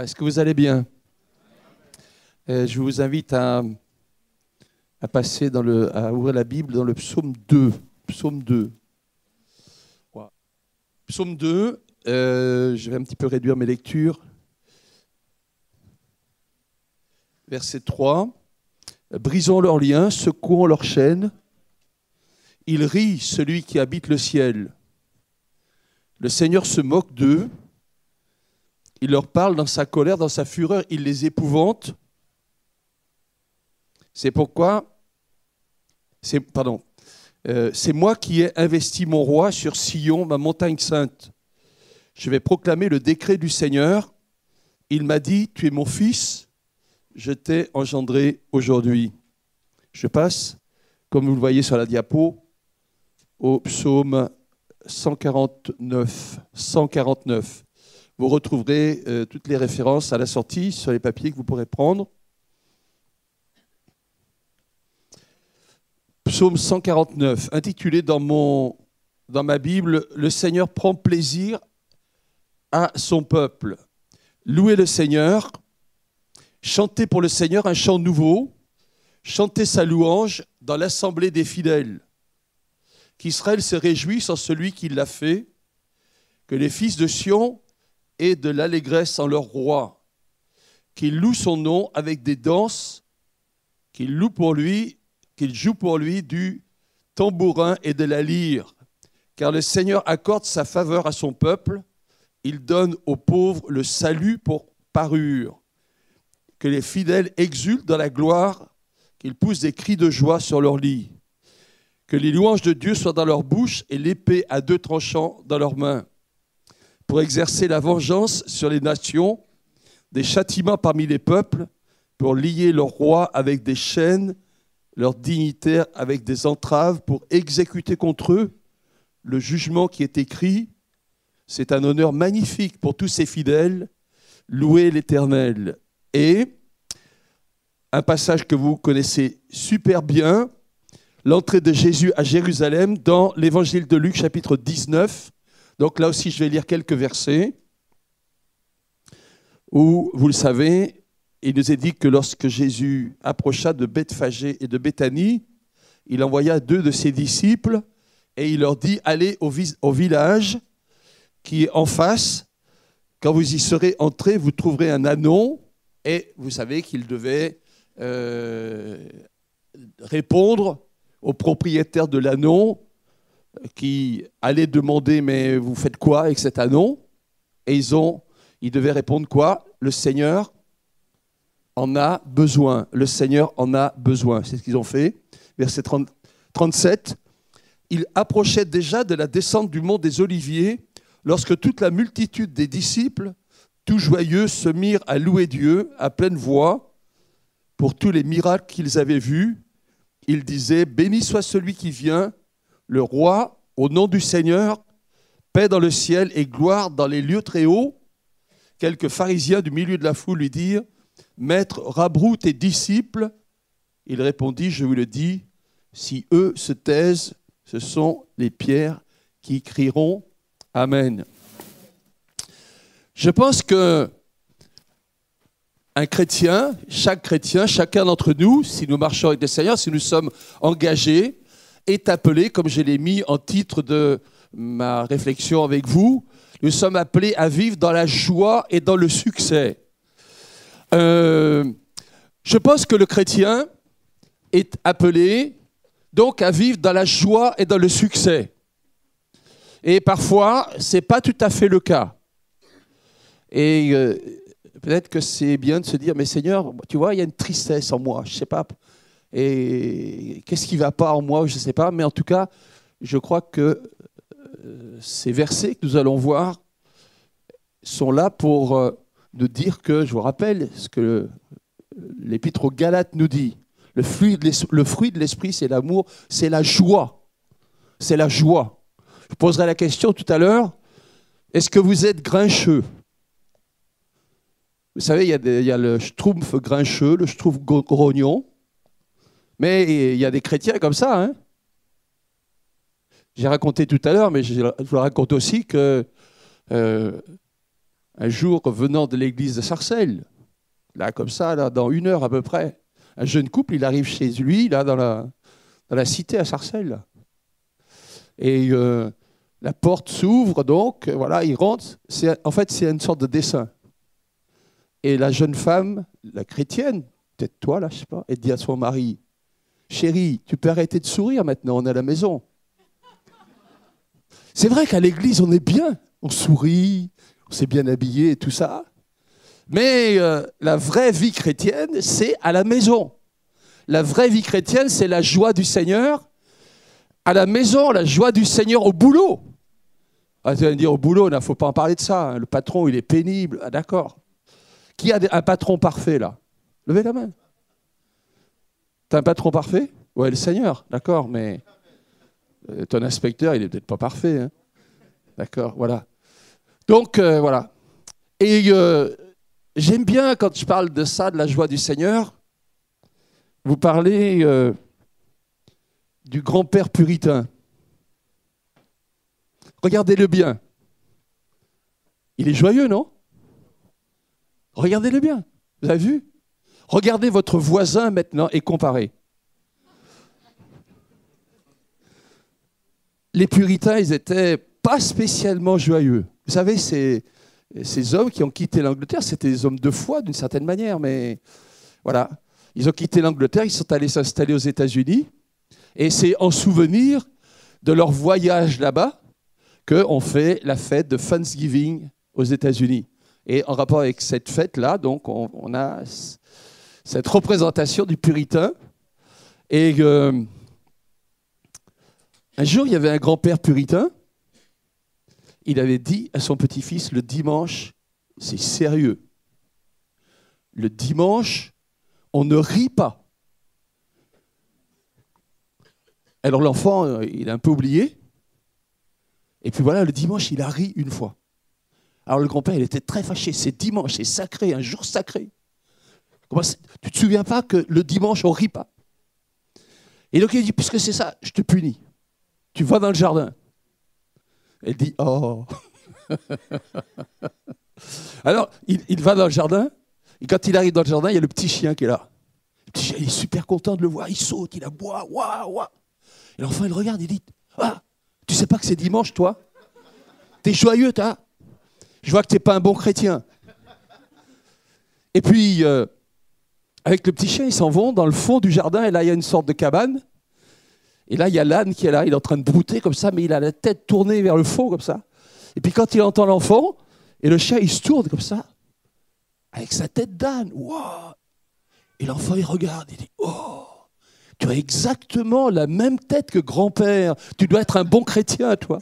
Est-ce que vous allez bien? Je vous invite à passer à ouvrir la Bible dans le psaume 2. Psaume 2. Wow. Psaume 2, je vais un petit peu réduire mes lectures. Verset 3. Brisons leurs liens, secouons leurs chaînes. Il rit celui qui habite le ciel. Le Seigneur se moque d'eux. Il leur parle dans sa colère, dans sa fureur, il les épouvante. C'est pourquoi, c'est moi qui ai investi mon roi sur Sion, ma montagne sainte. Je vais proclamer le décret du Seigneur. Il m'a dit, tu es mon fils, je t'ai engendré aujourd'hui. Je passe, comme vous le voyez sur la diapo, au psaume 149. 149. Vous retrouverez toutes les références à la sortie sur les papiers que vous pourrez prendre. Psaume 149, intitulé dans ma Bible, « Le Seigneur prend plaisir à son peuple ». Louez le Seigneur, chantez pour le Seigneur un chant nouveau, chantez sa louange dans l'assemblée des fidèles. Qu'Israël se réjouisse en celui qui l'a fait, que les fils de Sion aient de l'allégresse en leur roi, qu'ils louent son nom avec des danses, qu'ils jouent pour lui du tambourin et de la lyre, car le Seigneur accorde sa faveur à son peuple, il donne aux pauvres le salut pour parure, que les fidèles exultent dans la gloire, qu'ils poussent des cris de joie sur leur lit, que les louanges de Dieu soient dans leur bouche et l'épée à deux tranchants dans leurs mains, pour exercer la vengeance sur les nations, des châtiments parmi les peuples, pour lier leurs rois avec des chaînes, leurs dignitaires avec des entraves, pour exécuter contre eux le jugement qui est écrit. C'est un honneur magnifique pour tous ces fidèles. Louez l'Éternel. Et un passage que vous connaissez super bien, l'entrée de Jésus à Jérusalem dans l'évangile de Luc, chapitre 19. Donc là aussi, je vais lire quelques versets où, vous le savez, il nous est dit que lorsque Jésus approcha de Bethphagée et de Béthanie, il envoya 2 de ses disciples et il leur dit « Allez au village qui est en face. Quand vous y serez entrés, vous trouverez un ânon. » Et vous savez qu'il devait répondre au propriétaire de l'ânon qui allait demander « Mais vous faites quoi avec cet ânon ?» Et ils devaient répondre quoi? « Le Seigneur en a besoin. Le Seigneur en a besoin. » C'est ce qu'ils ont fait. Verset 37. Il approchait déjà de la descente du mont des Oliviers lorsque toute la multitude des disciples, tout joyeux, se mirent à louer Dieu à pleine voix pour tous les miracles qu'ils avaient vus. Ils disaient « Béni soit celui qui vient, le roi, au nom du Seigneur, paix dans le ciel et gloire dans les lieux très hauts. » Quelques pharisiens du milieu de la foule lui dirent « Maître, rabroue tes disciples. » Il répondit « Je vous le dis, si eux se taisent, ce sont les pierres qui crieront Amen. » Je pense que un chrétien, chacun d'entre nous, si nous marchons avec le Seigneur, si nous sommes engagés, est appelé, comme je l'ai mis en titre de ma réflexion avec vous, nous sommes appelés à vivre dans la joie et dans le succès. Je pense que le chrétien est appelé donc à vivre dans la joie et dans le succès. Et parfois, ce n'est pas tout à fait le cas. Et peut-être que c'est bien de se dire, mais Seigneur, tu vois, il y a une tristesse en moi, je ne sais pas. Et qu'est-ce qui ne va pas en moi, je ne sais pas. Mais en tout cas, je crois que ces versets que nous allons voir sont là pour nous dire que, je vous rappelle ce que l'Épître aux Galates nous dit, le fruit de l'esprit, c'est l'amour, c'est la joie. C'est la joie. Je vous poserai la question tout à l'heure, est-ce que vous êtes grincheux? Vous savez, il y a le schtroumpf grincheux, le schtroumpf grognon, mais il y a des chrétiens comme ça. Hein. J'ai raconté tout à l'heure, mais je vous raconte aussi que un jour, venant de l'église de Sarcelles, là, comme ça, là, dans 1 heure à peu près, un jeune couple, il arrive chez lui, là, dans la cité à Sarcelles. Là. Et la porte s'ouvre, donc, voilà, il rentre. En fait, c'est une sorte de dessin. Et la jeune femme, la chrétienne, peut-être toi, là, je sais pas, elle dit à son mari, « Chérie, tu peux arrêter de sourire maintenant, on est à la maison. » C'est vrai qu'à l'église, on est bien. On sourit, on s'est bien habillé et tout ça. Mais la vraie vie chrétienne, c'est à la maison. La vraie vie chrétienne, c'est la joie du Seigneur à la maison, la joie du Seigneur au boulot. Ah, tu vas me dire, au boulot, il ne faut pas en parler de ça. Hein. Le patron, il est pénible. Ah, d'accord. Qui a un patron parfait, là? Levez la main. T'as un patron parfait? Ouais, le Seigneur, d'accord, mais ton inspecteur, il n'est peut-être pas parfait. Hein. D'accord, voilà. Donc, voilà. Et j'aime bien, quand je parle de ça, de la joie du Seigneur, vous parlez du grand-père puritain. Regardez-le bien. Il est joyeux, non? Regardez-le bien. Vous avez vu? Regardez votre voisin maintenant et comparez. Les puritains, ils n'étaient pas spécialement joyeux. Vous savez, ces hommes qui ont quitté l'Angleterre, c'était des hommes de foi d'une certaine manière, mais voilà. Ils ont quitté l'Angleterre, ils sont allés s'installer aux États-Unis, et c'est en souvenir de leur voyage là-bas qu'on fait la fête de Thanksgiving aux États-Unis. Et en rapport avec cette fête-là, donc, on a cette représentation du puritain. Et un jour, il y avait un grand-père puritain. Il avait dit à son petit-fils, le dimanche, c'est sérieux. Le dimanche, on ne rit pas. Alors l'enfant, il a un peu oublié. Et puis voilà, le dimanche, il a ri une fois. Alors le grand-père, il était très fâché. C'est dimanche, c'est sacré, un jour sacré. Tu ne te souviens pas que le dimanche, on ne rit pas? Et donc il dit, puisque c'est ça, je te punis. Tu vas dans le jardin. Elle dit, oh. Alors, il va dans le jardin. Et quand il arrive dans le jardin, il y a le petit chien qui est là. Le petit chien, il est super content de le voir. Il saute, il aboie. Ouah, ouah. Et l'enfant, il regarde, il dit, ah, tu sais pas que c'est dimanche, toi? T'es joyeux, toi? Je vois que t'es pas un bon chrétien. Et puis, avec le petit chien, ils s'en vont dans le fond du jardin. Et là, il y a une sorte de cabane. Et là, il y a l'âne qui est là. Il est en train de brouter comme ça, mais il a la tête tournée vers le fond comme ça. Et puis, quand il entend l'enfant, et le chien, il se tourne comme ça, avec sa tête d'âne. Wow. Et l'enfant, il regarde. Il dit, oh, tu as exactement la même tête que grand-père. Tu dois être un bon chrétien, toi.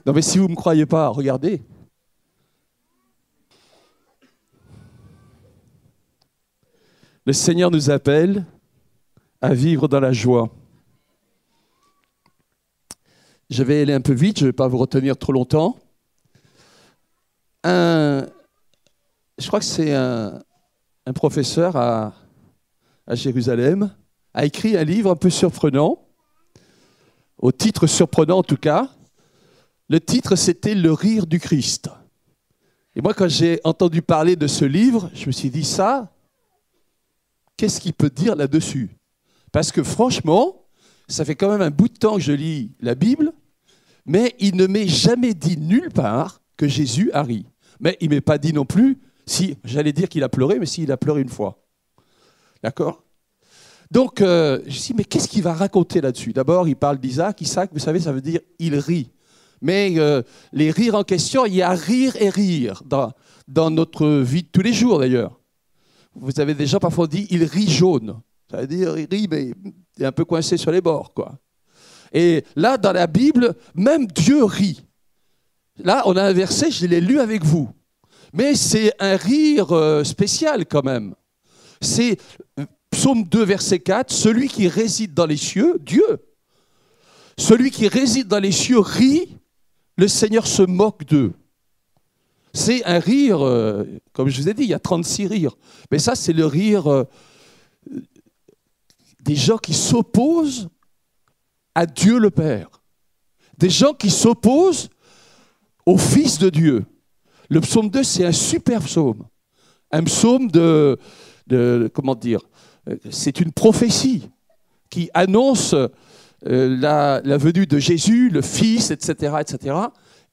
Non, mais si vous ne me croyez pas, regardez. Le Seigneur nous appelle à vivre dans la joie. Je vais aller un peu vite, je ne vais pas vous retenir trop longtemps. Je crois que c'est un professeur à Jérusalem, a écrit un livre un peu surprenant, au titre surprenant en tout cas. Le titre, c'était « Le rire du Christ ». Et moi, quand j'ai entendu parler de ce livre, je me suis dit, ça, qu'est-ce qu'il peut dire là-dessus? Parce que franchement, ça fait quand même un bout de temps que je lis la Bible, mais il ne m'est jamais dit nulle part que Jésus a ri. Mais il ne m'est pas dit non plus, si j'allais dire qu'il a pleuré, mais s'il a pleuré une fois. D'accord? Donc, je me suis dit, mais qu'est-ce qu'il va raconter là-dessus? D'abord, il parle d'Isaac. Isaac, vous savez, ça veut dire « il rit ». Mais les rires en question, il y a rire et rire dans notre vie de tous les jours d'ailleurs. Vous avez déjà parfois dit « il rit jaune ». Ça veut dire « il rit, mais il est un peu coincé sur les bords, quoi ». Et là, dans la Bible, même Dieu rit. Là, on a un verset, je l'ai lu avec vous. Mais c'est un rire spécial quand même. C'est Psaume 2, verset 4, « Celui qui réside dans les cieux, Dieu, celui qui réside dans les cieux rit, le Seigneur se moque d'eux. » C'est un rire, comme je vous ai dit, il y a 36 rires. Mais ça, c'est le rire des gens qui s'opposent à Dieu le Père. Des gens qui s'opposent au Fils de Dieu. Le psaume 2, c'est un super psaume. Un psaume comment dire, c'est une prophétie qui annonce la venue de Jésus, le Fils, etc., etc.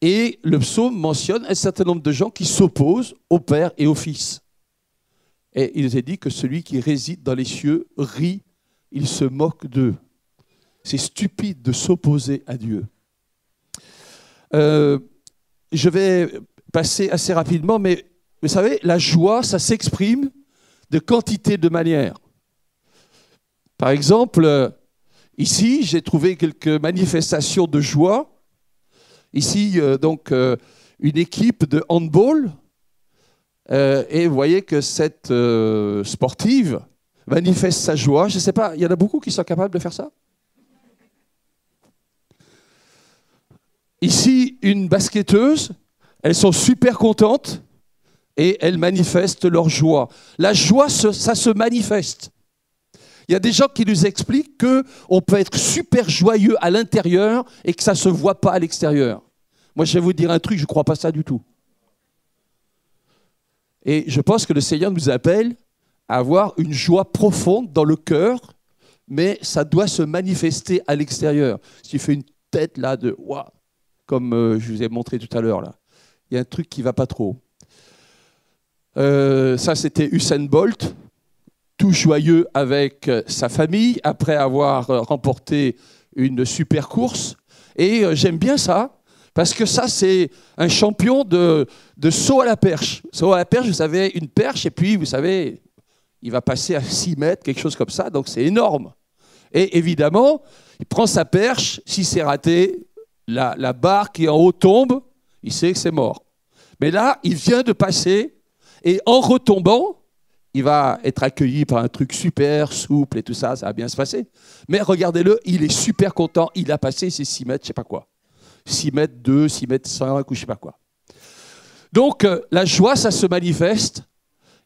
Et le psaume mentionne un certain nombre de gens qui s'opposent au Père et au Fils. Et il nous est dit que celui qui réside dans les cieux rit, il se moque d'eux. C'est stupide de s'opposer à Dieu. Je vais passer assez rapidement, mais vous savez, la joie, ça s'exprime de quantité de manières. Par exemple, ici, j'ai trouvé quelques manifestations de joie. Ici, une équipe de handball. Et vous voyez que cette sportive manifeste sa joie. Je ne sais pas, il y en a beaucoup qui sont capables de faire ça. Ici, une basketteuse. Elles sont super contentes et elles manifestent leur joie. La joie, ça se manifeste. Il y a des gens qui nous expliquent qu'on peut être super joyeux à l'intérieur et que ça ne se voit pas à l'extérieur. Moi, je vais vous dire un truc, je ne crois pas ça du tout. Et je pense que le Seigneur nous appelle à avoir une joie profonde dans le cœur, mais ça doit se manifester à l'extérieur. Si tu fais une tête là de « waouh », comme je vous ai montré tout à l'heure, là, il y a un truc qui ne va pas trop. Ça, c'était Usain Bolt, tout joyeux avec sa famille, après avoir remporté une super course. Et j'aime bien ça, parce que ça, c'est un champion de saut à la perche. Saut à la perche, vous savez, une perche, et puis, vous savez, il va passer à 6 mètres, quelque chose comme ça, donc c'est énorme. Et évidemment, il prend sa perche, si c'est raté, la barre qui est en haut tombe, il sait que c'est mort. Mais là, il vient de passer, et en retombant, il va être accueilli par un truc super souple et tout ça, ça va bien se passer. Mais regardez-le, il est super content, il a passé ses 6 mètres, je ne sais pas quoi. 6 mètres 2, 6 mètres 5 ou je ne sais pas quoi. Donc, la joie, ça se manifeste.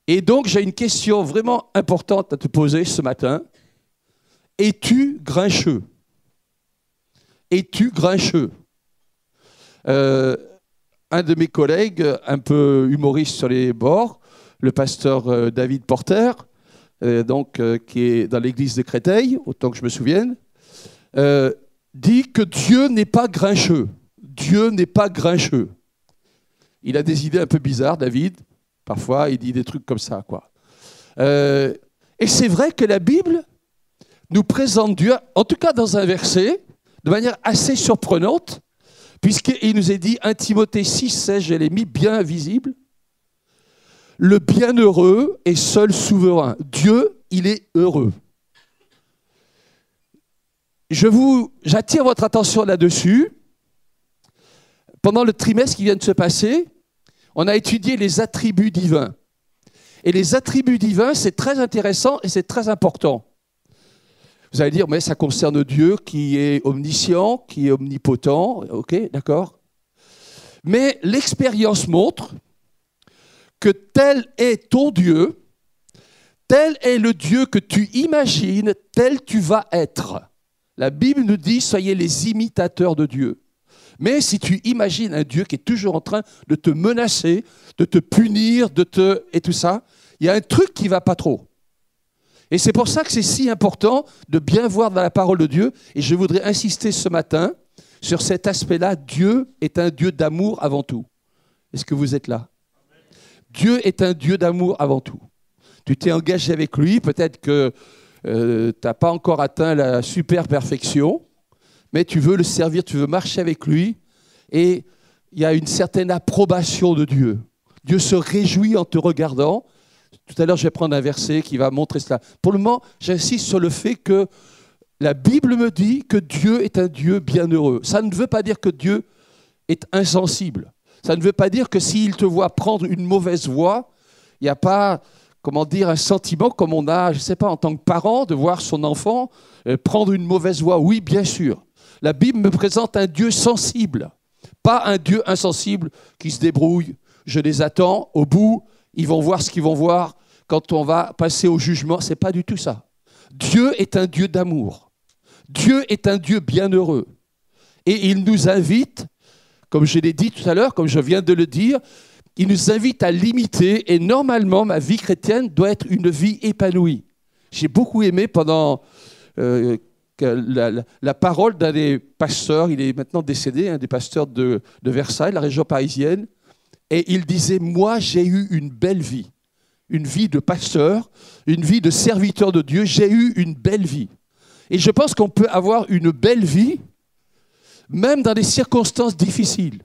Et donc, j'ai une question vraiment importante à te poser ce matin. Es-tu grincheux? Es-tu grincheux? Un de mes collègues, un peu humoriste sur les bords, le pasteur David Porter, qui est dans l'église de Créteil, autant que je me souvienne, dit que Dieu n'est pas grincheux. Dieu n'est pas grincheux. Il a des idées un peu bizarres, David. Parfois, il dit des trucs comme ça, quoi. Et c'est vrai que la Bible nous présente Dieu, en tout cas dans un verset, de manière assez surprenante, puisqu'il nous est dit, 1 Timothée 6, 16, je l'ai mis bien visible, le bienheureux est seul souverain. Dieu, il est heureux. J'attire votre attention là-dessus. Pendant le trimestre qui vient de se passer, on a étudié les attributs divins. Et les attributs divins, c'est très intéressant et c'est très important. Vous allez dire, mais ça concerne Dieu qui est omniscient, qui est omnipotent. Ok, d'accord. Mais l'expérience montre que tel est ton Dieu, tel est le Dieu que tu imagines, tel tu vas être. La Bible nous dit, soyez les imitateurs de Dieu. Mais si tu imagines un Dieu qui est toujours en train de te menacer, de te punir, et tout ça, il y a un truc qui ne va pas trop. Et c'est pour ça que c'est si important de bien voir dans la parole de Dieu. Et je voudrais insister ce matin sur cet aspect-là. Dieu est un Dieu d'amour avant tout. Est-ce que vous êtes là? Dieu est un Dieu d'amour avant tout. Tu t'es engagé avec lui, peut-être que tu n'as pas encore atteint la super perfection, mais tu veux le servir, tu veux marcher avec lui, et il y a une certaine approbation de Dieu. Dieu se réjouit en te regardant. Tout à l'heure, je vais prendre un verset qui va montrer cela. Pour le moment, j'insiste sur le fait que la Bible me dit que Dieu est un Dieu bienheureux. Ça ne veut pas dire que Dieu est insensible. Ça ne veut pas dire que s'il te voit prendre une mauvaise voie, il n'y a pas, comment dire, un sentiment comme on a, je ne sais pas, en tant que parent, de voir son enfant prendre une mauvaise voie. Oui, bien sûr. La Bible me présente un Dieu sensible, pas un Dieu insensible qui se débrouille. Je les attends, au bout, ils vont voir ce qu'ils vont voir. Quand on va passer au jugement, ce n'est pas du tout ça. Dieu est un Dieu d'amour. Dieu est un Dieu bienheureux. Et il nous invite, comme je l'ai dit tout à l'heure, comme je viens de le dire, il nous invite à l'imiter et normalement, ma vie chrétienne doit être une vie épanouie. J'ai beaucoup aimé pendant la parole d'un des pasteurs, il est maintenant décédé, un des pasteurs de Versailles, la région parisienne, et il disait « Moi, j'ai eu une belle vie, une vie de pasteur, une vie de serviteur de Dieu, j'ai eu une belle vie. » Et je pense qu'on peut avoir une belle vie, même dans des circonstances difficiles.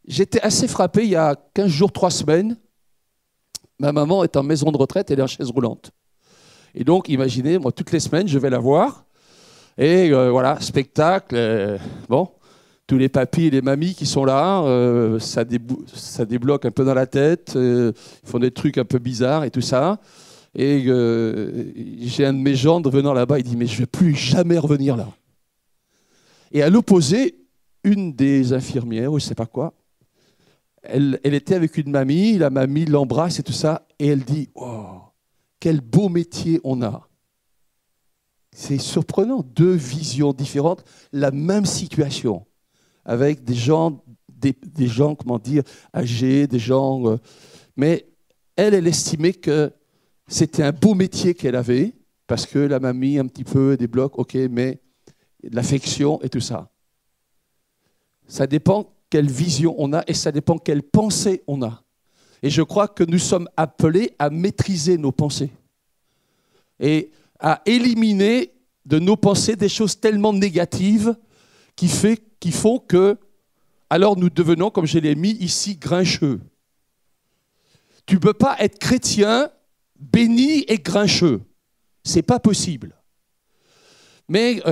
J'étais assez frappé, il y a 15 jours, 3 semaines, ma maman est en maison de retraite, elle est en chaise roulante. Et donc, imaginez, moi, toutes les semaines, je vais la voir. Et voilà, spectacle. Bon, tous les papis et les mamies qui sont là, ça débloque un peu dans la tête. Ils font des trucs un peu bizarres et tout ça. Et j'ai un de mes gendres venant là-bas, il dit « Mais je ne vais plus jamais revenir là. » Et à l'opposé, une des infirmières, ou je ne sais pas quoi, elle était avec une mamie, la mamie l'embrasse et tout ça, et elle dit « Oh !» Quel beau métier on a. C'est surprenant, 2 visions différentes, la même situation, avec des gens comment dire, âgés, des gens... mais elle estimait que c'était un beau métier qu'elle avait, parce que la mamie, un petit peu, des blocs, ok, mais l'affection et tout ça. Ça dépend quelle vision on a et ça dépend quelle pensée on a. Et je crois que nous sommes appelés à maîtriser nos pensées et à éliminer de nos pensées des choses tellement négatives qui font que, alors nous devenons, comme je l'ai mis ici, grincheux. Tu ne peux pas être chrétien, béni et grincheux. Ce n'est pas possible. Mais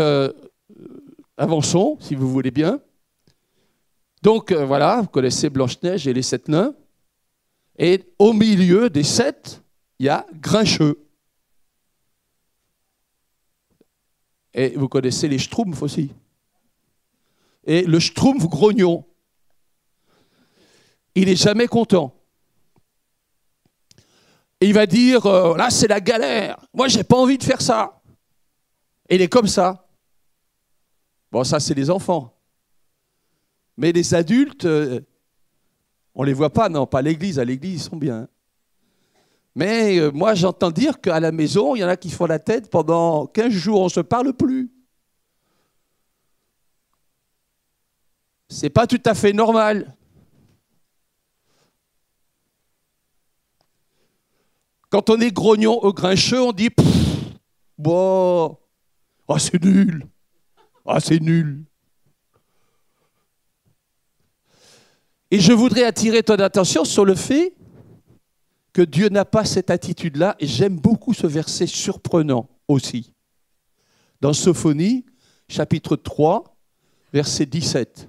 avançons, si vous voulez bien. Donc voilà, vous connaissez Blanche-Neige et les 7 nains. Et au milieu des 7, il y a Grincheux. Et vous connaissez les Schtroumpfs aussi. Et le Schtroumpf grognon, il n'est jamais content. Et il va dire, là c'est la galère, moi j'ai pas envie de faire ça. Et il est comme ça. Bon, ça c'est les enfants. Mais les adultes... on ne les voit pas, non, pas à l'église. À l'église, ils sont bien. Mais moi, j'entends dire qu'à la maison, il y en a qui font la tête pendant 15 jours, on ne se parle plus. Ce n'est pas tout à fait normal. Quand on est grognon ou grincheux, on dit « Bon, oh, c'est nul. Ah, c'est nul. » Et je voudrais attirer ton attention sur le fait que Dieu n'a pas cette attitude-là. Et j'aime beaucoup ce verset surprenant aussi. Dans Sophonie, chapitre 3, verset 17.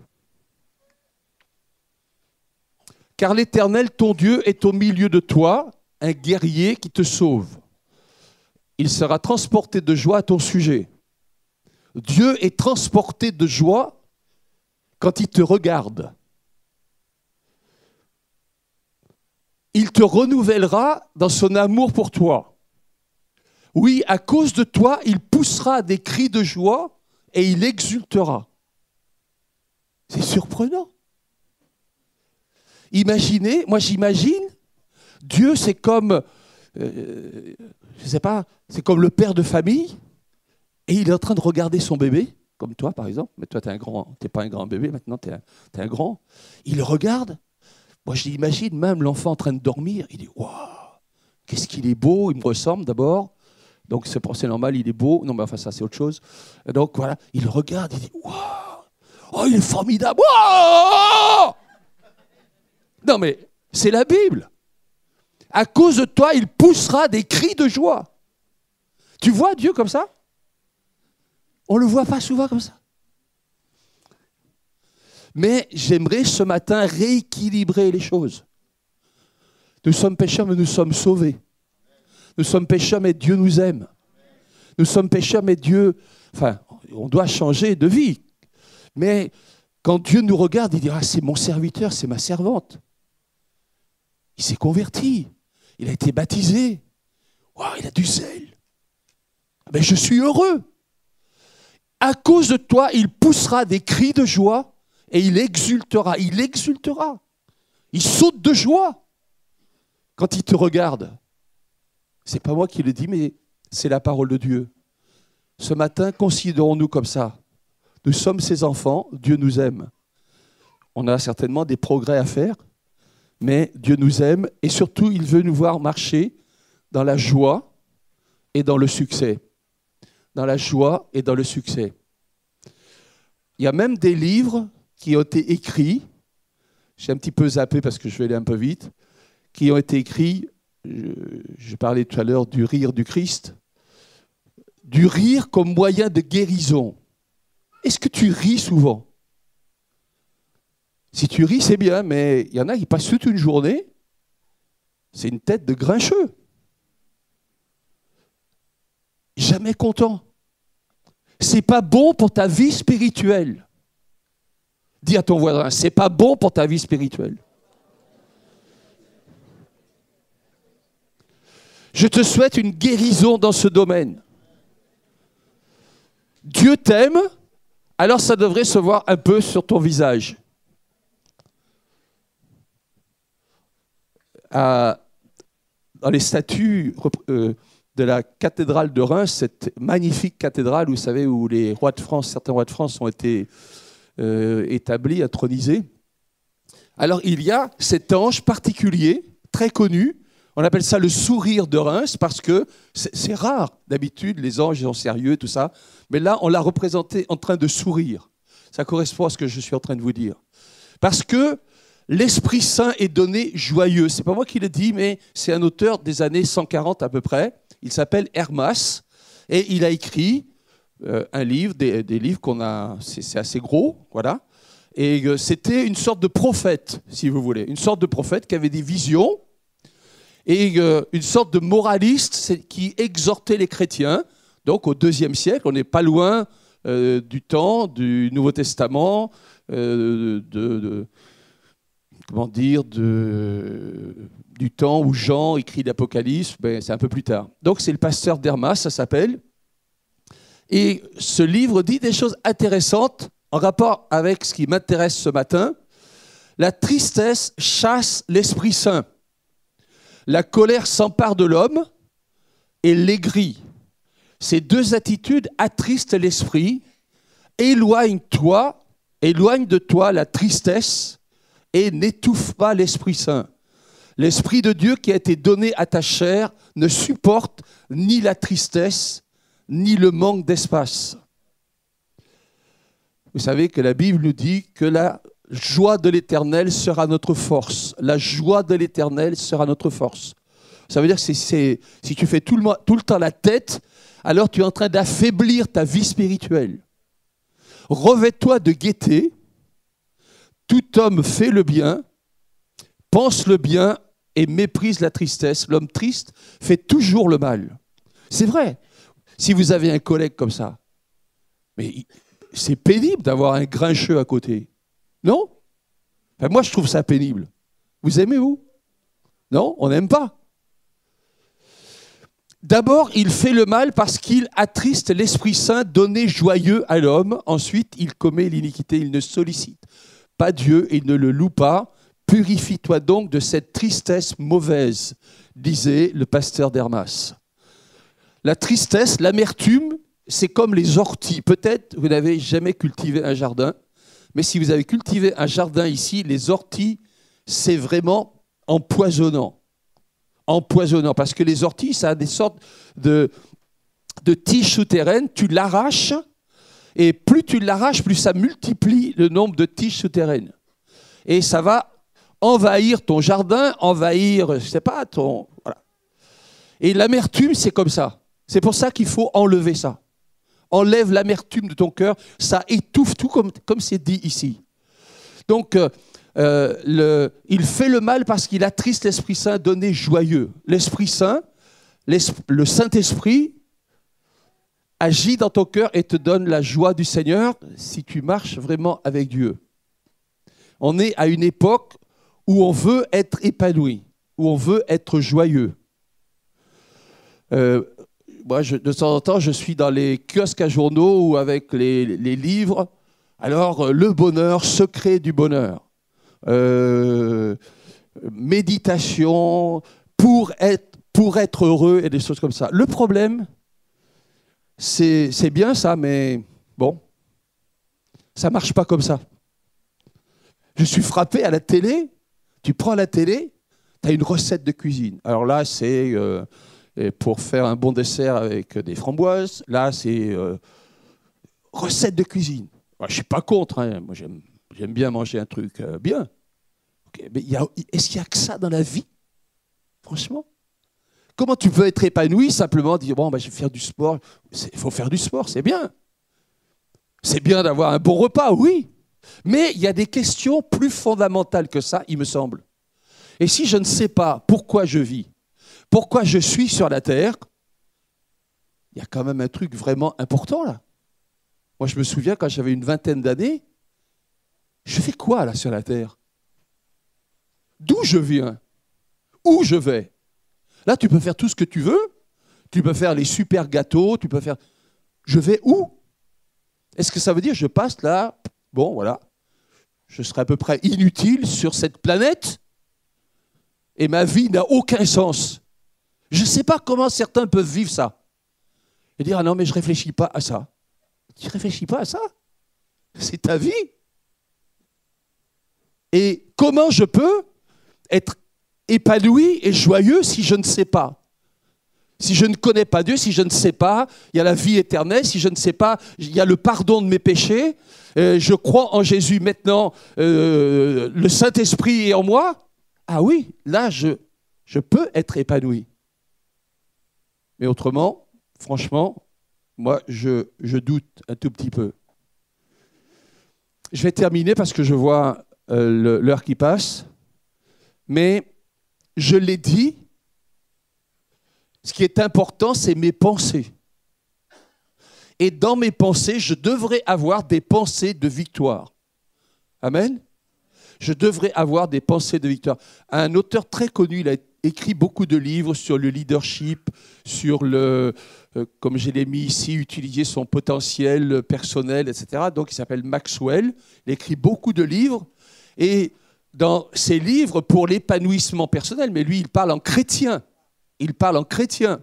« Car l'Éternel, ton Dieu, est au milieu de toi, un guerrier qui te sauve. Il sera transporté de joie à ton sujet. » Dieu est transporté de joie quand il te regarde. Il te renouvellera dans son amour pour toi. Oui, à cause de toi, il poussera des cris de joie et il exultera. C'est surprenant. Imaginez, moi j'imagine, Dieu c'est comme, je sais pas, c'est comme le père de famille et il est en train de regarder son bébé, comme toi par exemple, mais toi t'es pas un grand bébé maintenant, t'es un grand. Il le regarde. Moi, j'imagine même l'enfant en train de dormir. Il dit « Waouh, qu'est-ce qu'il est beau, il me ressemble d'abord. » Donc, c'est normal, il est beau. Non, mais enfin, ça, c'est autre chose. Et donc, voilà, il regarde, il dit « Waouh, oh, il est formidable. Waouh !» Non, mais c'est la Bible. À cause de toi, il poussera des cris de joie. Tu vois Dieu comme ça? On ne le voit pas souvent comme ça. Mais j'aimerais ce matin rééquilibrer les choses. Nous sommes pécheurs, mais nous sommes sauvés. Nous sommes pécheurs, mais Dieu nous aime. Nous sommes pécheurs, mais Dieu... Enfin, on doit changer de vie. Mais quand Dieu nous regarde, il dira, c'est mon serviteur, c'est ma servante. Il s'est converti. Il a été baptisé. Wow, il a du zèle. Mais je suis heureux. À cause de toi, il poussera des cris de joie et il exultera. Il exultera. Il saute de joie quand il te regarde. C'est pas moi qui le dis, mais c'est la parole de Dieu. Ce matin, considérons-nous comme ça. Nous sommes ses enfants, Dieu nous aime. On a certainement des progrès à faire, mais Dieu nous aime et surtout, il veut nous voir marcher dans la joie et dans le succès. Dans la joie et dans le succès. Il y a même des livres qui ont été écrits, j'ai un petit peu zappé parce que je vais aller un peu vite, qui ont été écrits, je parlais tout à l'heure du rire du Christ, du rire comme moyen de guérison. Est-ce que tu ris souvent? Si tu ris, c'est bien, mais il y en a qui passent toute une journée, c'est une tête de grincheux. Jamais content. C'est pas bon pour ta vie spirituelle. Dis à ton voisin, c'est pas bon pour ta vie spirituelle. Je te souhaite une guérison dans ce domaine. Dieu t'aime, alors ça devrait se voir un peu sur ton visage. Dans les statues de la cathédrale de Reims, cette magnifique cathédrale, vous savez, où les rois de France, certains rois de France ont été établis, intronisés. Alors il y a cet ange particulier, très connu, on appelle ça le sourire de Reims, parce que c'est rare. D'habitude, les anges ils sont sérieux, tout ça. Mais là, on l'a représenté en train de sourire. Ça correspond à ce que je suis en train de vous dire. Parce que l'Esprit Saint est donné joyeux. Ce n'est pas moi qui le dis, mais c'est un auteur des années 140 à peu près. Il s'appelle Hermas et il a écrit un livre, des livres qu'on a, c'est assez gros, voilà. Et c'était une sorte de prophète, si vous voulez, une sorte de prophète qui avait des visions et une sorte de moraliste qui exhortait les chrétiens. Donc au IIe siècle, on n'est pas loin du temps du Nouveau Testament, comment dire, du temps où Jean écrit l'Apocalypse, ben, c'est un peu plus tard. Donc c'est le pasteur d'Hermas, ça s'appelle. Et ce livre dit des choses intéressantes en rapport avec ce qui m'intéresse ce matin. La tristesse chasse l'Esprit Saint. La colère s'empare de l'homme et l'aigrit. Ces deux attitudes attristent l'esprit. Éloigne de toi la tristesse et n'étouffe pas l'Esprit Saint. L'Esprit de Dieu qui a été donné à ta chair ne supporte ni la tristesse, ni le manque d'espace. Vous savez que la Bible nous dit que la joie de l'Éternel sera notre force. La joie de l'Éternel sera notre force. Ça veut dire que si tu fais tout le temps la tête, alors tu es en train d'affaiblir ta vie spirituelle. Revêt-toi de gaieté. Tout homme fait le bien, pense le bien et méprise la tristesse. L'homme triste fait toujours le mal. C'est vrai. Si vous avez un collègue comme ça, mais c'est pénible d'avoir un grincheux à côté. Non? Enfin, moi, je trouve ça pénible. Vous aimez, vous? Non? On n'aime pas. D'abord, il fait le mal parce qu'il attriste l'Esprit Saint donné joyeux à l'homme. Ensuite, il commet l'iniquité, il ne sollicite pas Dieu et il ne le loue pas. Purifie-toi donc de cette tristesse mauvaise, disait le pasteur d'Hermas. La tristesse, l'amertume, c'est comme les orties. Peut-être vous n'avez jamais cultivé un jardin, mais si vous avez cultivé un jardin ici, les orties, c'est vraiment empoisonnant. Empoisonnant, parce que les orties, ça a des sortes de tiges souterraines. Tu l'arraches, et plus tu l'arraches, plus ça multiplie le nombre de tiges souterraines. Et ça va envahir ton jardin, envahir, je sais pas, ton... Voilà. Et l'amertume, c'est comme ça. C'est pour ça qu'il faut enlever ça. Enlève l'amertume de ton cœur, ça étouffe tout comme c'est dit ici. Donc, il fait le mal parce qu'il attriste l'Esprit Saint donné joyeux. L'Esprit Saint, le Saint-Esprit, agit dans ton cœur et te donne la joie du Seigneur si tu marches vraiment avec Dieu. On est à une époque où on veut être épanoui, où on veut être joyeux. Moi, de temps en temps, je suis dans les kiosques à journaux ou avec les livres. Alors, le bonheur, secret du bonheur. méditation, pour être heureux et des choses comme ça. Le problème, c'est bien ça, mais bon, ça ne marche pas comme ça. Je suis frappé à la télé, tu prends la télé, tu as une recette de cuisine. Alors là, c'est pour faire un bon dessert avec des framboises. Là, c'est recette de cuisine. Moi, je ne suis pas contre, hein. Moi, j'aime bien manger un truc bien. Okay. Mais est-ce qu'il n'y a que ça dans la vie? Franchement? Comment tu peux être épanoui simplement dire, bon, je vais faire du sport. Il faut faire du sport, c'est bien. C'est bien d'avoir un bon repas, oui. Mais il y a des questions plus fondamentales que ça, il me semble. Et si je ne sais pas pourquoi je vis, pourquoi je suis sur la terre, il y a quand même un truc vraiment important là. Moi, je me souviens quand j'avais une vingtaine d'années, je fais quoi là sur la terre? D'où je viens? Où je vais? Là, tu peux faire tout ce que tu veux. Tu peux faire les super gâteaux. Tu peux faire... Je vais où? Est-ce que ça veut dire que je passe là? Bon, voilà. Je serai à peu près inutile sur cette planète et ma vie n'a aucun sens. Je ne sais pas comment certains peuvent vivre ça. Et dire, ah non, mais je ne réfléchis pas à ça. Tu ne réfléchis pas à ça? C'est ta vie. Et comment je peux être épanoui et joyeux si je ne sais pas? Si je ne connais pas Dieu, si je ne sais pas, il y a la vie éternelle, si je ne sais pas, il y a le pardon de mes péchés, je crois en Jésus maintenant, le Saint-Esprit est en moi, ah oui, là je peux être épanoui. Mais autrement, franchement, moi je doute un tout petit peu. Je vais terminer parce que je vois l'heure qui passe, mais je l'ai dit, ce qui est important, c'est mes pensées. Et dans mes pensées, je devrais avoir des pensées de victoire. Amen. Je devrais avoir des pensées de victoire. Un auteur très connu, il a écrit beaucoup de livres sur le leadership, sur le, comme je l'ai mis ici, utiliser son potentiel personnel, etc. Donc, il s'appelle Maxwell. Il a écrit beaucoup de livres. Et dans ses livres, pour l'épanouissement personnel, mais lui, il parle en chrétien. Il parle en chrétien.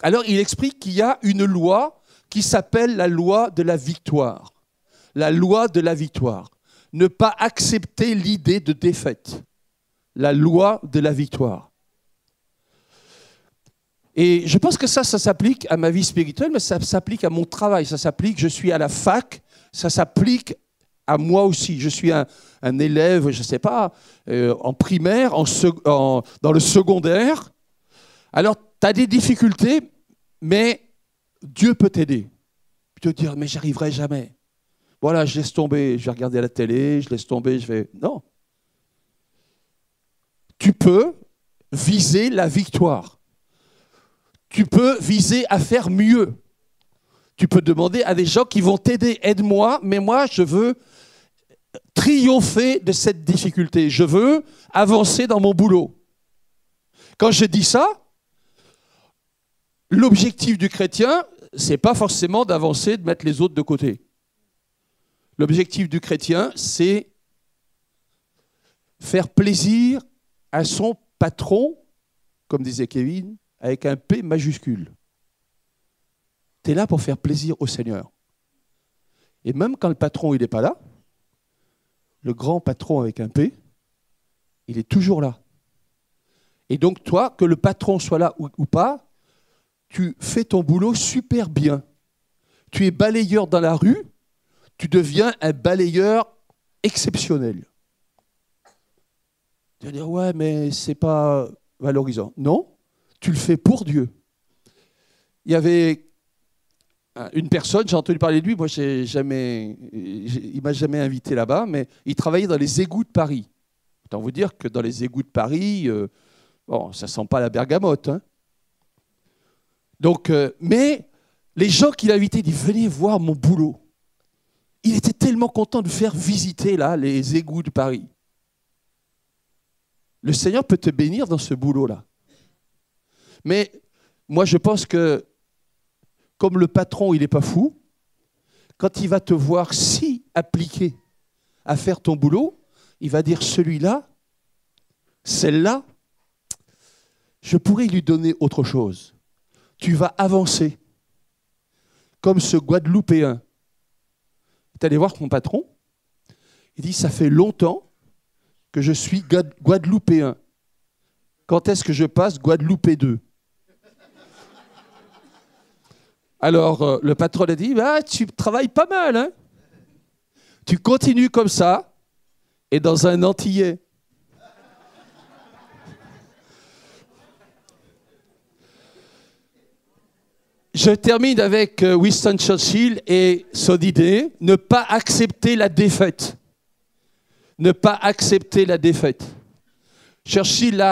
Alors, il explique qu'il y a une loi qui s'appelle la loi de la victoire. La loi de la victoire. Ne pas accepter l'idée de défaite. La loi de la victoire. Et je pense que ça s'applique à ma vie spirituelle, mais ça s'applique à mon travail. Ça s'applique, je suis à la fac, ça s'applique à moi aussi. Je suis un élève, je ne sais pas, en primaire, dans le secondaire. Alors, tu as des difficultés, mais Dieu peut t'aider. Tu peux te dire, mais j'y arriverai jamais. Voilà, je laisse tomber, je vais regarder la télé, je laisse tomber, je vais... Non. Tu peux viser la victoire. Tu peux viser à faire mieux. Tu peux demander à des gens qui vont t'aider. Aide-moi, mais moi, je veux triompher de cette difficulté. Je veux avancer dans mon boulot. Quand je dis ça, l'objectif du chrétien, ce n'est pas forcément d'avancer, de mettre les autres de côté. L'objectif du chrétien, c'est faire plaisir à son patron, comme disait Kevin, avec un P majuscule. Tu es là pour faire plaisir au Seigneur. Et même quand le patron il n'est pas là, le grand patron avec un P, il est toujours là. Et donc toi, que le patron soit là ou pas, tu fais ton boulot super bien. Tu es balayeur dans la rue, tu deviens un balayeur exceptionnel. Tu vas dire, ouais, mais c'est pas valorisant. Non, tu le fais pour Dieu. Il y avait une personne, j'ai entendu parler de lui, moi il ne m'a jamais invité là-bas, mais il travaillait dans les égouts de Paris. Autant vous dire que dans les égouts de Paris, bon, ça ne sent pas la bergamote. Hein. Donc, mais les gens qu'il invitait, ils disaient, venez voir mon boulot. Il était tellement content de faire visiter là, les égouts de Paris. Le Seigneur peut te bénir dans ce boulot-là. Mais moi, je pense que comme le patron, il n'est pas fou, quand il va te voir si appliqué à faire ton boulot, il va dire celui-là, celle-là, je pourrais lui donner autre chose. Tu vas avancer, comme ce Guadeloupéen. Tu es allé voir mon patron, il dit, ça fait longtemps que je suis Guadeloupéen. Quand est-ce que je passe Guadeloupé 2? Alors, le patron a dit, bah, tu travailles pas mal, hein? Tu continues comme ça, et dans un Antillais. Je termine avec Winston Churchill et son idée, ne pas accepter la défaite. Ne pas accepter la défaite. Churchill,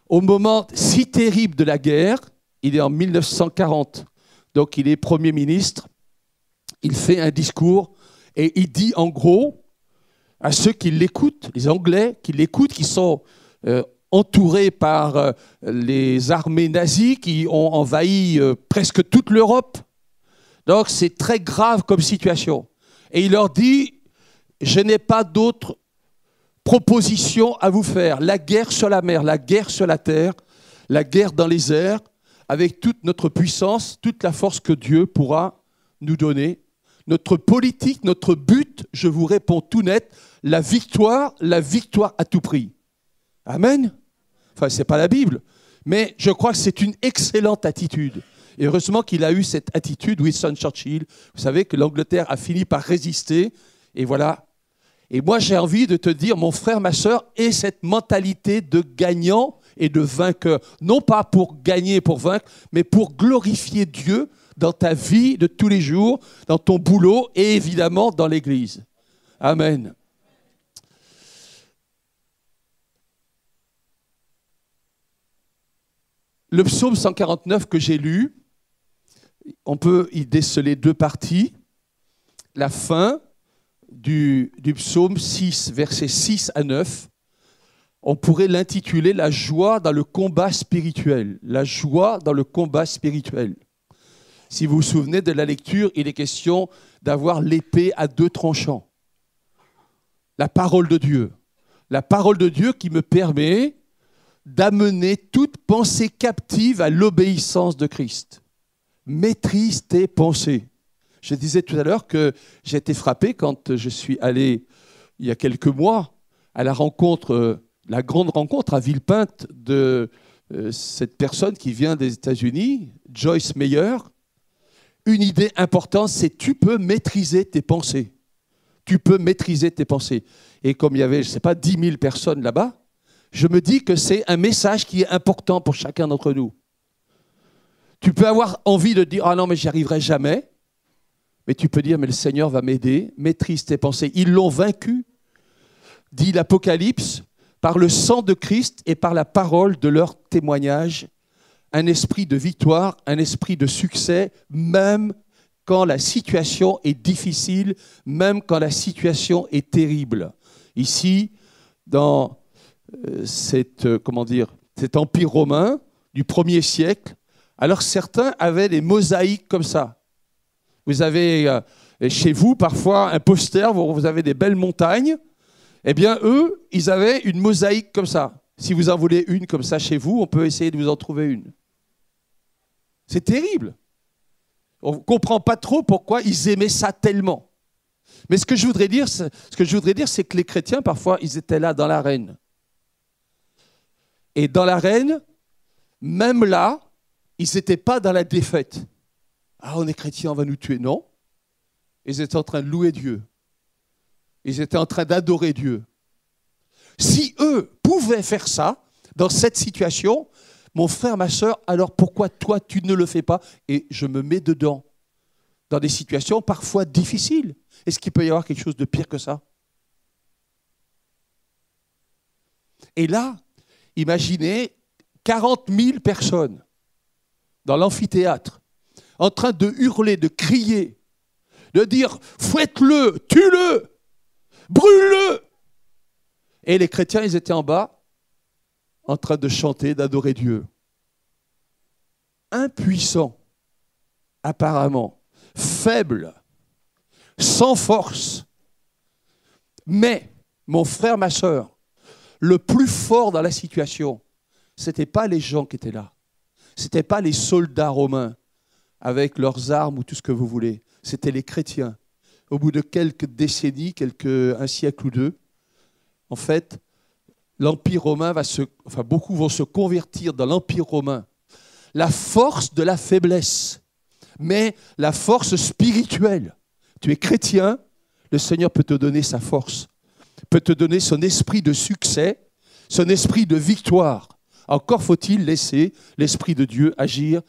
au moment si terrible de la guerre, il est en 1940, donc il est Premier ministre, il fait un discours et il dit en gros à ceux qui l'écoutent, les Anglais qui l'écoutent, qui sont entourés par les armées nazies qui ont envahi presque toute l'Europe. Donc c'est très grave comme situation. Et il leur dit, je n'ai pas d'autre proposition à vous faire. La guerre sur la mer, la guerre sur la terre, la guerre dans les airs, avec toute notre puissance, toute la force que Dieu pourra nous donner. Notre politique, notre but, je vous réponds tout net, la victoire à tout prix. Amen. Enfin, ce n'est pas la Bible, mais je crois que c'est une excellente attitude. Et heureusement qu'il a eu cette attitude, Winston Churchill. Vous savez que l'Angleterre a fini par résister, et voilà. Et moi, j'ai envie de te dire, mon frère, ma sœur, aie cette mentalité de gagnant et de vainqueur. Non pas pour gagner, pour vaincre, mais pour glorifier Dieu dans ta vie de tous les jours, dans ton boulot et évidemment dans l'Église. Amen. Le psaume 149 que j'ai lu, on peut y déceler deux parties. La fin du psaume 6, versets 6 à 9, on pourrait l'intituler « La joie dans le combat spirituel ». La joie dans le combat spirituel. Si vous vous souvenez de la lecture, il est question d'avoir l'épée à deux tranchants. La parole de Dieu. La parole de Dieu qui me permet d'amener toute pensée captive à l'obéissance de Christ. Maîtrise tes pensées. Je disais tout à l'heure que j'ai été frappé quand je suis allé, il y a quelques mois, à la rencontre, la grande rencontre à Villepinte de cette personne qui vient des États-Unis, Joyce Meyer. Une idée importante, c'est tu peux maîtriser tes pensées. Tu peux maîtriser tes pensées. Et comme il y avait, je ne sais pas, 10 000 personnes là-bas, je me dis que c'est un message qui est important pour chacun d'entre nous. Tu peux avoir envie de dire « Ah non, mais j'y arriverai jamais ». Mais tu peux dire « Mais le Seigneur va m'aider, maîtrise tes pensées ». Ils l'ont vaincu, dit l'Apocalypse, par le sang de Christ et par la parole de leur témoignage. Un esprit de victoire, un esprit de succès, même quand la situation est difficile, même quand la situation est terrible. Ici, dans cet empire romain du 1er siècle, alors certains avaient des mosaïques comme ça. Vous avez chez vous parfois un poster, vous avez des belles montagnes. Eh bien, eux, ils avaient une mosaïque comme ça. Si vous en voulez une comme ça chez vous, on peut essayer de vous en trouver une. C'est terrible. On ne comprend pas trop pourquoi ils aimaient ça tellement. Mais ce que je voudrais dire, c'est que les chrétiens, parfois, ils étaient là dans l'arène. Et dans l'arène, même là, ils n'étaient pas dans la défaite. Ah, on est chrétien, on va nous tuer. Non. Ils étaient en train de louer Dieu. Ils étaient en train d'adorer Dieu. Si eux pouvaient faire ça, dans cette situation, mon frère, ma sœur, alors pourquoi toi, tu ne le fais pas? Et je me mets dedans, dans des situations parfois difficiles. Est-ce qu'il peut y avoir quelque chose de pire que ça? Et là, imaginez 40 000 personnes dans l'amphithéâtre, en train de hurler, de crier, de dire « fouette-le, tue-le, brûle-le ». Et les chrétiens, ils étaient en bas, en train de chanter, d'adorer Dieu. Impuissants, apparemment, faibles, sans force. Mais, mon frère, ma sœur, le plus fort dans la situation, ce n'était pas les gens qui étaient là. Ce n'étaient pas les soldats romains avec leurs armes ou tout ce que vous voulez. C'était les chrétiens. Au bout de quelques décennies, un siècle ou deux, en fait, l'Empire romain beaucoup vont se convertir dans l'Empire romain. La force de la faiblesse, mais la force spirituelle. Tu es chrétien, le Seigneur peut te donner sa force, peut te donner son esprit de succès, son esprit de victoire. Encore faut-il laisser l'Esprit de Dieu agir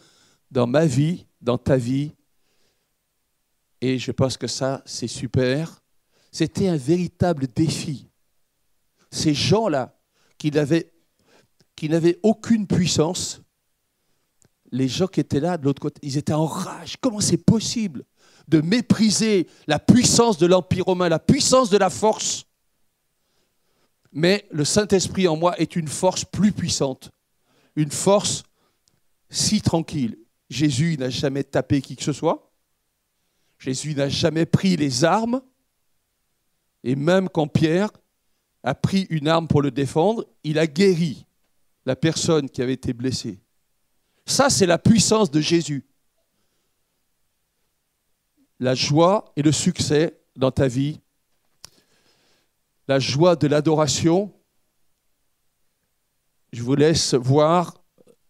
dans ma vie, dans ta vie. Et je pense que ça, c'est super. C'était un véritable défi. Ces gens-là, qui n'avaient aucune puissance, les gens qui étaient là de l'autre côté, ils étaient en rage. Comment c'est possible de mépriser la puissance de l'Empire romain, la puissance de la force? Mais le Saint-Esprit en moi est une force plus puissante, une force si tranquille. Jésus n'a jamais tapé qui que ce soit. Jésus n'a jamais pris les armes. Et même quand Pierre a pris une arme pour le défendre, il a guéri la personne qui avait été blessée. Ça, c'est la puissance de Jésus. La joie et le succès dans ta vie, la joie de l'adoration. Je vous laisse voir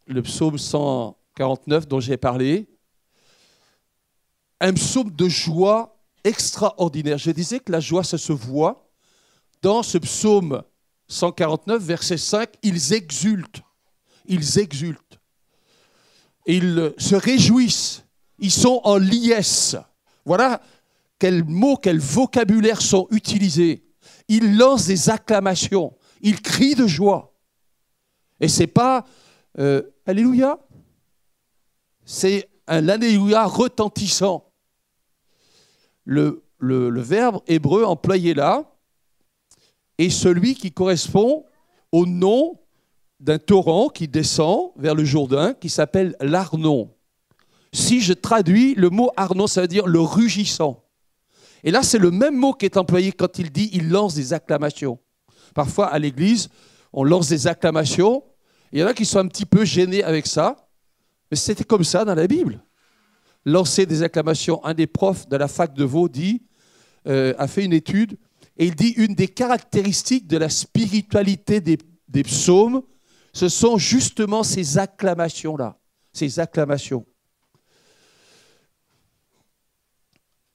le psaume 149 dont j'ai parlé. Un psaume de joie extraordinaire. Je disais que la joie, ça se voit. Dans ce psaume 149, verset 5, ils exultent. Ils exultent. Ils se réjouissent. Ils sont en liesse. Voilà quels mots, quels vocabulaires sont utilisés. Ils lancent des acclamations. Ils crient de joie. Et ce n'est pas Alléluia. C'est un Alléluia retentissant. Le verbe hébreu employé là est celui qui correspond au nom d'un torrent qui descend vers le Jourdain, qui s'appelle l'Arnon. Si je traduis, le mot Arnon, ça veut dire le rugissant. Et là, c'est le même mot qui est employé quand il dit « il lance des acclamations ». Parfois, à l'église, on lance des acclamations. Il y en a qui sont un petit peu gênés avec ça. Mais c'était comme ça dans la Bible. Lancer des acclamations. Un des profs de la fac de Vaud a fait une étude et il dit une des caractéristiques de la spiritualité des psaumes, ce sont justement ces acclamations-là. Ces acclamations.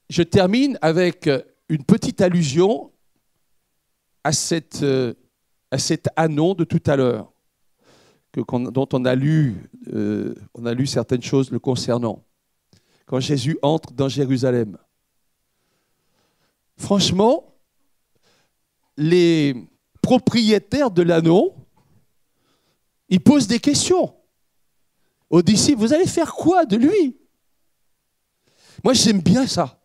Je termine avec une petite allusion à cet anon de tout à l'heure, dont on a lu certaines choses le concernant, quand Jésus entre dans Jérusalem. Franchement, les propriétaires de l'anneau, ils posent des questions aux disciples. Vous allez faire quoi de lui? Moi, j'aime bien ça.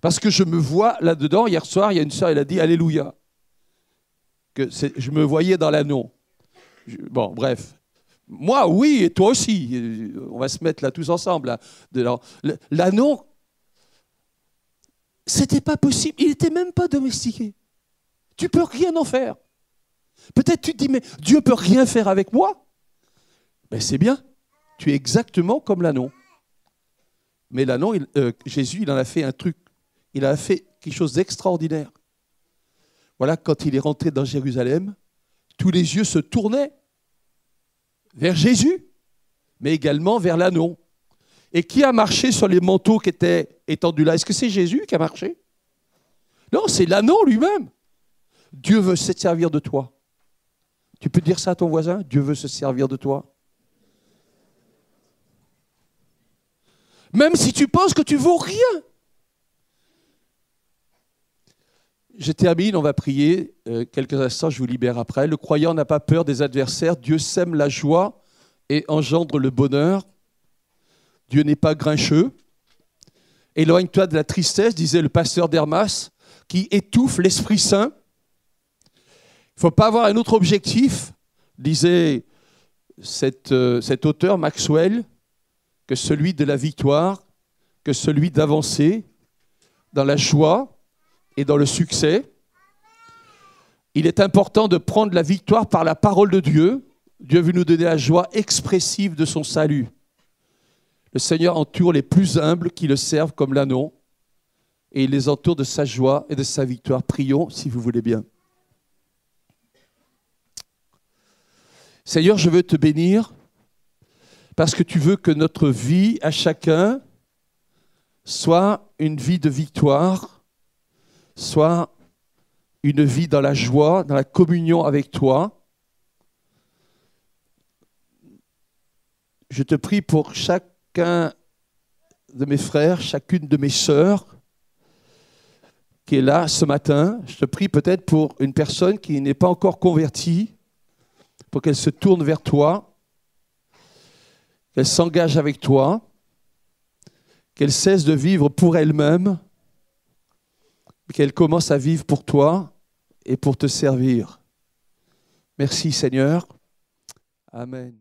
Parce que je me vois là-dedans. Hier soir, il y a une sœur, elle a dit Alléluia. Je me voyais dans l'anneau. Bon, bref. Moi, oui, et toi aussi. On va se mettre là tous ensemble. Là. L'anneau, c'était pas possible. Il n'était même pas domestiqué. Tu peux rien en faire. Peut-être tu te dis, mais Dieu peut rien faire avec moi. Ben c'est bien. Tu es exactement comme l'anneau. Mais l'anneau, Jésus, il en a fait un truc. Il a fait quelque chose d'extraordinaire. Voilà, quand il est rentré dans Jérusalem, tous les yeux se tournaient vers Jésus, mais également vers l'anneau. Et qui a marché sur les manteaux qui étaient étendus là? Est-ce que c'est Jésus qui a marché? Non, c'est l'anneau lui-même. Dieu veut se servir de toi. Tu peux dire ça à ton voisin? Dieu veut se servir de toi. Même si tu penses que tu vaux rien. Je termine, on va prier quelques instants, je vous libère après. Le croyant n'a pas peur des adversaires. Dieu sème la joie et engendre le bonheur. Dieu n'est pas grincheux. Éloigne-toi de la tristesse, disait le pasteur d'Hermas, qui étouffe l'Esprit Saint. Il ne faut pas avoir un autre objectif, disait cet auteur Maxwell, que celui de la victoire, que celui d'avancer dans la joie et dans le succès. Il est important de prendre la victoire par la parole de Dieu. Dieu veut nous donner la joie expressive de son salut. Le Seigneur entoure les plus humbles qui le servent comme l'agneau et il les entoure de sa joie et de sa victoire. Prions si vous voulez bien. Seigneur, je veux te bénir parce que tu veux que notre vie à chacun soit une vie de victoire, soit une vie dans la joie, dans la communion avec toi. Je te prie pour chacun de mes frères, chacune de mes sœurs qui est là ce matin. Je te prie peut-être pour une personne qui n'est pas encore convertie, pour qu'elle se tourne vers toi, qu'elle s'engage avec toi, qu'elle cesse de vivre pour elle-même, qu'elle commence à vivre pour toi et pour te servir. Merci Seigneur. Amen.